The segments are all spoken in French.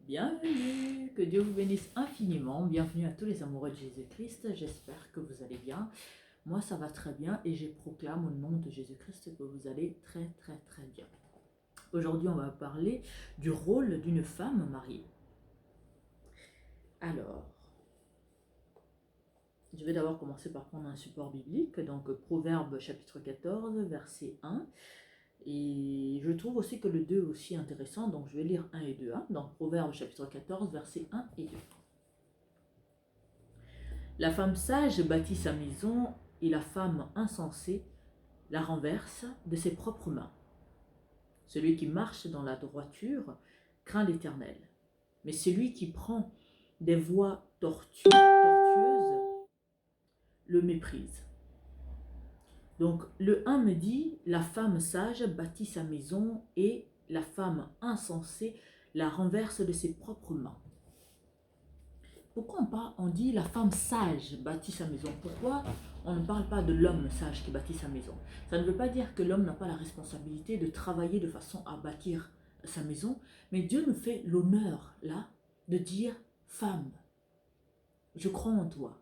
Bienvenue, que Dieu vous bénisse infiniment. Bienvenue à tous les amoureux de Jésus-Christ. J'espère que vous allez bien. Moi, ça va très bien et je proclame au nom de Jésus-Christ que vous allez très bien. Aujourd'hui, on va parler du rôle d'une femme mariée. Alors, je vais d'abord commencer par prendre un support biblique, donc Proverbe chapitre 14, verset 1. Et je trouve aussi que le 2 est aussi intéressant, donc je vais lire 1 et 2. Donc Proverbe chapitre 14, versets 1 et 2. La femme sage bâtit sa maison et la femme insensée la renverse de ses propres mains. Celui qui marche dans la droiture craint l'Éternel, mais celui qui prend des voies tortueuses le méprise. Donc le 1 me dit, la femme sage bâtit sa maison et la femme insensée la renverse de ses propres mains. Pourquoi on dit la femme sage bâtit sa maison? Pourquoi on ne parle pas de l'homme sage qui bâtit sa maison? Ça ne veut pas dire que l'homme n'a pas la responsabilité de travailler de façon à bâtir sa maison, mais Dieu nous fait l'honneur là de dire femme, je crois en toi,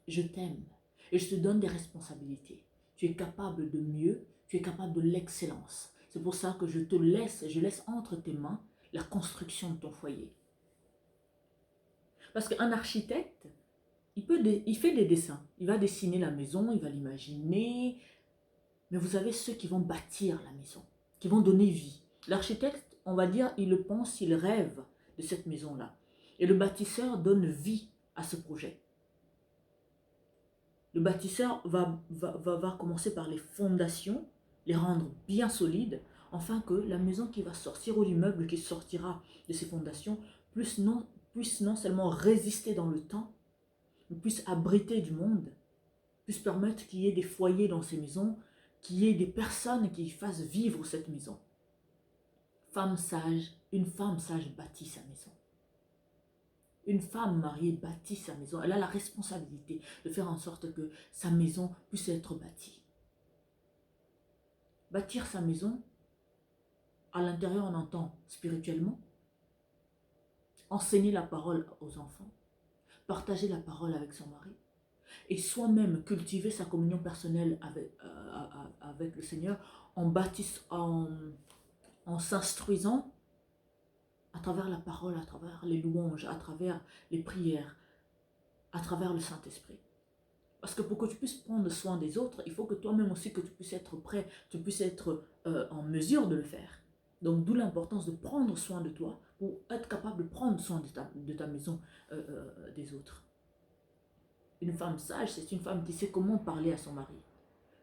je t'aime et je te donne des responsabilités. Tu es capable de mieux, tu es capable de l'excellence. C'est pour ça que je laisse entre tes mains la construction de ton foyer. Parce qu'un architecte, il fait des dessins. Il va dessiner la maison, il va l'imaginer. Mais vous avez ceux qui vont bâtir la maison, qui vont donner vie. L'architecte, on va dire, il le pense, il rêve de cette maison-là. Et le bâtisseur donne vie à ce projet. Le bâtisseur va commencer par les fondations, les rendre bien solides, afin que la maison qui va sortir ou l'immeuble qui sortira de ces fondations puisse non seulement résister dans le temps, mais puisse abriter du monde, puisse permettre qu'il y ait des foyers dans ces maisons, qu'il y ait des personnes qui fassent vivre cette maison. Une femme sage bâtit sa maison. Une femme mariée bâtit sa maison. Elle a la responsabilité de faire en sorte que sa maison puisse être bâtie. Bâtir sa maison, à l'intérieur on entend spirituellement, enseigner la parole aux enfants, partager la parole avec son mari, et soi-même cultiver sa communion personnelle avec le Seigneur en s'instruisant à travers la parole, à travers les louanges, à travers les prières, à travers le Saint-Esprit. Parce que pour que tu puisses prendre soin des autres, il faut que toi-même aussi que tu puisses être prêt, tu puisses être en mesure de le faire. Donc d'où l'importance de prendre soin de toi pour être capable de prendre soin de ta maison des autres. Une femme sage, c'est une femme qui sait comment parler à son mari.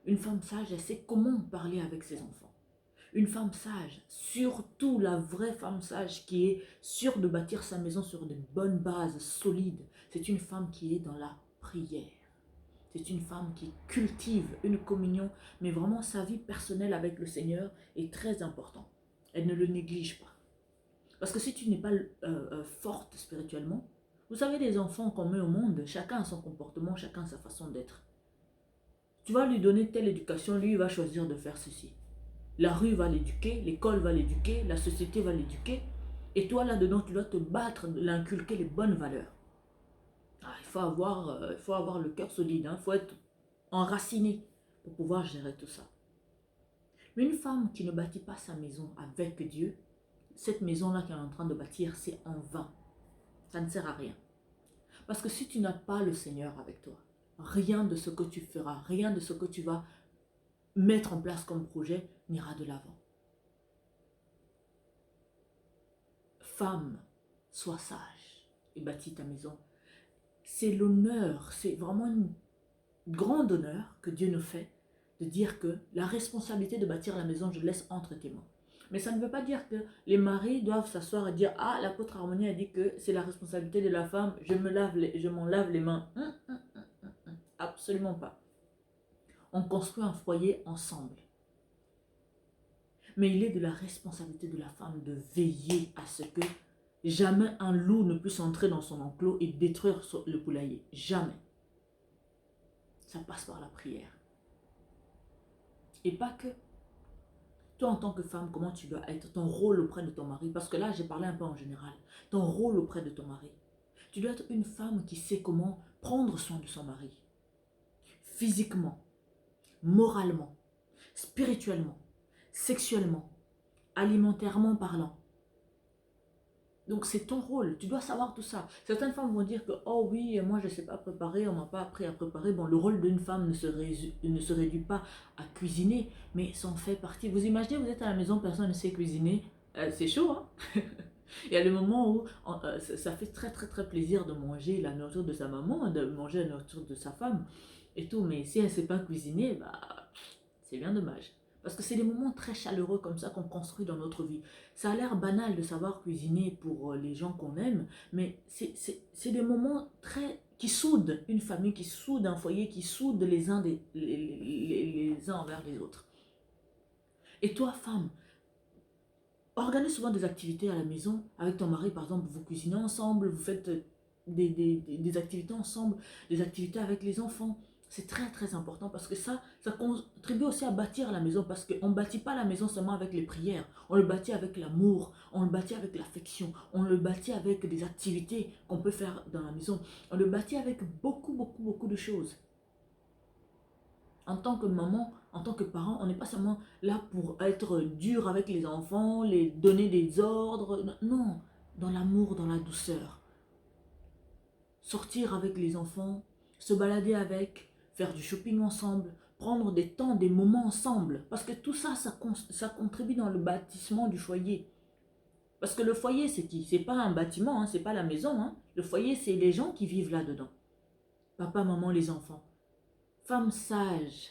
Une femme sage, elle sait comment parler avec ses enfants. Une femme sage, surtout la vraie femme sage qui est sûre de bâtir sa maison sur de bonnes bases solides, c'est une femme qui est dans la prière. C'est une femme qui cultive une communion, mais vraiment sa vie personnelle avec le Seigneur est très importante. Elle ne le néglige pas. Parce que si tu n'es pas forte spirituellement, vous savez, les enfants qu'on met au monde, chacun a son comportement, chacun a sa façon d'être. Tu vas lui donner telle éducation, lui il va choisir de faire ceci. La rue va l'éduquer, l'école va l'éduquer, la société va l'éduquer. Et toi là-dedans, tu dois te battre, l'inculquer les bonnes valeurs. Il faut avoir le cœur solide, il faut être enraciné pour pouvoir gérer tout ça. Mais une femme qui ne bâtit pas sa maison avec Dieu, cette maison-là qu'elle est en train de bâtir, c'est en vain. Ça ne sert à rien. Parce que si tu n'as pas le Seigneur avec toi, rien de ce que tu feras, rien de ce que tu vas mettre en place comme projet n'ira de l'avant. Femme, sois sage et bâtis ta maison. C'est l'honneur, c'est vraiment une grande honneur que Dieu nous fait de dire que la responsabilité de bâtir la maison, je laisse entre tes mains. Mais ça ne veut pas dire que les maris doivent s'asseoir et dire « Ah, l'apôtre Harmonie a dit que c'est la responsabilité de la femme, je m'en lave les mains. » Absolument pas. On construit un foyer ensemble. Mais il est de la responsabilité de la femme de veiller à ce que jamais un loup ne puisse entrer dans son enclos et détruire le poulailler. Jamais. Ça passe par la prière. Et pas que. Toi, en tant que femme, comment tu dois être, ton rôle auprès de ton mari? Parce que là, j'ai parlé un peu en général. Ton rôle auprès de ton mari. Tu dois être une femme qui sait comment prendre soin de son mari. Physiquement, moralement, spirituellement, sexuellement, alimentairement parlant. Donc c'est ton rôle, tu dois savoir tout ça. Certaines femmes vont dire que, oh oui, moi je ne sais pas préparer, on ne m'a pas appris à préparer. Bon, le rôle d'une femme ne se réduit pas à cuisiner, mais ça en fait partie. Vous imaginez, vous êtes à la maison, personne ne sait cuisiner, c'est chaud, hein? Il y a le moment où ça fait très très très plaisir de manger la nourriture de sa maman, de manger la nourriture de sa femme et tout, mais si elle ne sait pas cuisiner, bah, c'est bien dommage. Parce que c'est des moments très chaleureux comme ça qu'on construit dans notre vie. Ça a l'air banal de savoir cuisiner pour les gens qu'on aime, mais c'est des moments très qui soudent une famille, qui soudent un foyer, qui soudent les uns, les uns envers les autres. Et toi, femme, organise souvent des activités à la maison avec ton mari, par exemple, vous cuisinez ensemble, vous faites des activités ensemble, des activités avec les enfants. C'est très très important parce que ça contribue aussi à bâtir la maison parce qu'on ne bâtit pas la maison seulement avec les prières, on le bâtit avec l'amour, on le bâtit avec l'affection, on le bâtit avec des activités qu'on peut faire dans la maison, on le bâtit avec beaucoup beaucoup beaucoup de choses. En tant que maman, en tant que parent, on n'est pas seulement là pour être dur avec les enfants, les donner des ordres. Non, dans l'amour, dans la douceur. Sortir avec les enfants, se balader avec, faire du shopping ensemble, prendre des temps, des moments ensemble. Parce que tout ça, ça contribue dans le bâtissement du foyer. Parce que le foyer, c'est qui? C'est pas un bâtiment, hein, c'est pas la maison. Hein. Le foyer, c'est les gens qui vivent là-dedans. Papa, maman, les enfants. Femme sage.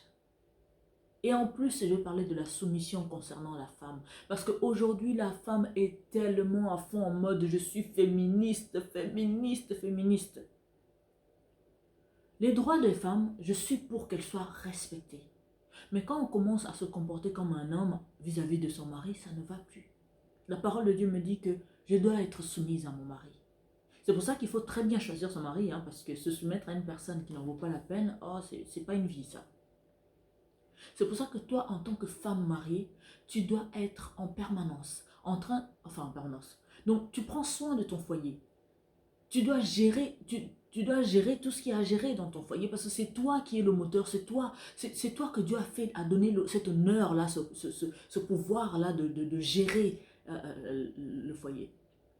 Et en plus, je vais parler de la soumission concernant la femme. Parce qu'aujourd'hui, la femme est tellement à fond en mode je suis féministe, féministe, féministe. Les droits des femmes, je suis pour qu'elles soient respectées. Mais quand on commence à se comporter comme un homme vis-à-vis de son mari, ça ne va plus. La parole de Dieu me dit que je dois être soumise à mon mari. C'est pour ça qu'il faut très bien choisir son mari, hein, parce que se soumettre à une personne qui n'en vaut pas la peine, oh, c'est pas une vie ça. C'est pour ça que toi, en tant que femme mariée, tu dois être en permanence, en permanence. Donc, tu prends soin de ton foyer. Tu dois gérer, tu dois gérer tout ce qu'il y a à gérer dans ton foyer parce que c'est toi qui es le moteur, c'est toi que Dieu a donné cet honneur-là, ce pouvoir-là de gérer le foyer.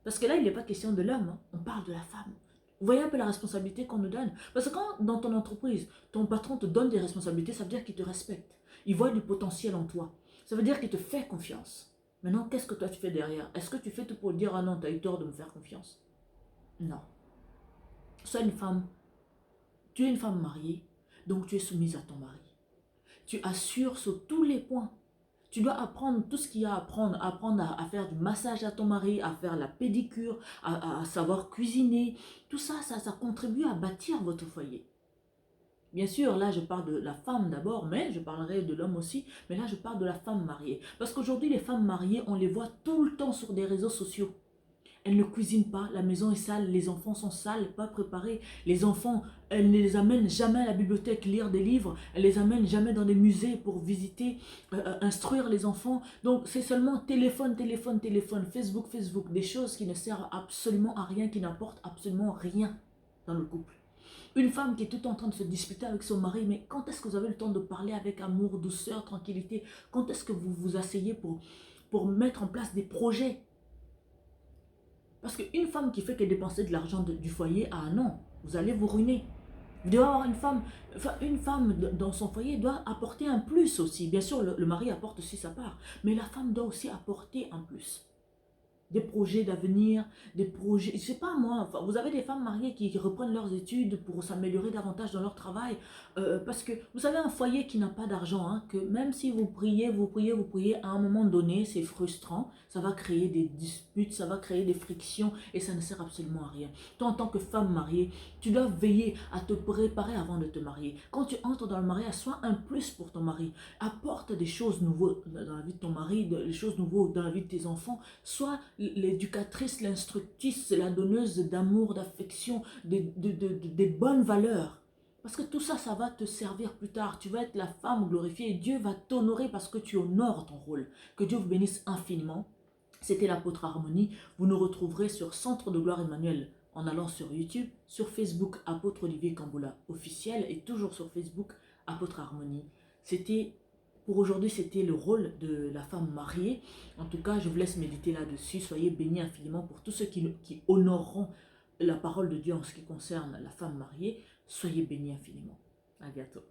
Parce que là, il n'est pas question de l'homme, hein, on parle de la femme. Vous voyez un peu la responsabilité qu'on nous donne. Parce que quand dans ton entreprise, ton patron te donne des responsabilités, ça veut dire qu'il te respecte. Il voit du potentiel en toi. Ça veut dire qu'il te fait confiance. Maintenant, qu'est-ce que toi tu fais derrière? Est-ce que tu fais tout pour dire, ah non, tu as eu tort de me faire confiance? Non. Sois une femme. Tu es une femme mariée, donc tu es soumise à ton mari. Tu assures sur tous les points. Tu dois apprendre tout ce qu'il y a à apprendre. Apprendre à faire du massage à ton mari, à faire la pédicure, à savoir cuisiner. Tout ça, ça contribue à bâtir votre foyer. Bien sûr, là, je parle de la femme d'abord, mais je parlerai de l'homme aussi. Mais là, je parle de la femme mariée. Parce qu'aujourd'hui, les femmes mariées, on les voit tout le temps sur des réseaux sociaux. Elles ne cuisinent pas, la maison est sale, les enfants sont sales, pas préparés. Les enfants, elles ne les amènent jamais à la bibliothèque lire des livres, elles les amènent jamais dans des musées pour visiter, instruire les enfants. Donc c'est seulement téléphone, téléphone, téléphone, Facebook, Facebook, des choses qui ne servent absolument à rien, qui n'apportent absolument rien dans le couple. Une femme qui est tout le temps en train de se disputer avec son mari, mais quand est-ce que vous avez le temps de parler avec amour, douceur, tranquillité? Quand est-ce que vous vous asseyez pour mettre en place des projets? Parce qu'une femme qui fait que dépenser de l'argent du foyer, ah non, vous allez vous ruiner. Vous devez avoir une femme dans son foyer doit apporter un plus aussi. Bien sûr, le mari apporte aussi sa part, mais la femme doit aussi apporter un plus. Des projets d'avenir, des projets, je sais pas moi, enfin, vous avez des femmes mariées qui reprennent leurs études pour s'améliorer davantage dans leur travail, parce que vous savez un foyer qui n'a pas d'argent, hein, que même si vous priez, vous priez, vous priez, à un moment donné, c'est frustrant, ça va créer des disputes, ça va créer des frictions et ça ne sert absolument à rien. Toi en tant que femme mariée, tu dois veiller à te préparer avant de te marier. Quand tu entres dans le mariage, sois un plus pour ton mari, apporte des choses nouvelles dans la vie de ton mari, des choses nouvelles dans la vie de tes enfants, sois l'éducatrice, l'instructrice, la donneuse d'amour, d'affection, des bonnes valeurs. Parce que tout ça, ça va te servir plus tard. Tu vas être la femme glorifiée et Dieu va t'honorer parce que tu honores ton rôle. Que Dieu vous bénisse infiniment. C'était l'apôtre Harmonie. Vous nous retrouverez sur Centre de Gloire Emmanuel en allant sur YouTube, sur Facebook, apôtre Olivier Kamboula officiel et toujours sur Facebook, apôtre Harmonie. C'était, pour aujourd'hui, c'était le rôle de la femme mariée. En tout cas, je vous laisse méditer là-dessus. Soyez bénis infiniment pour tous ceux qui honoreront la parole de Dieu en ce qui concerne la femme mariée. Soyez bénis infiniment. À bientôt.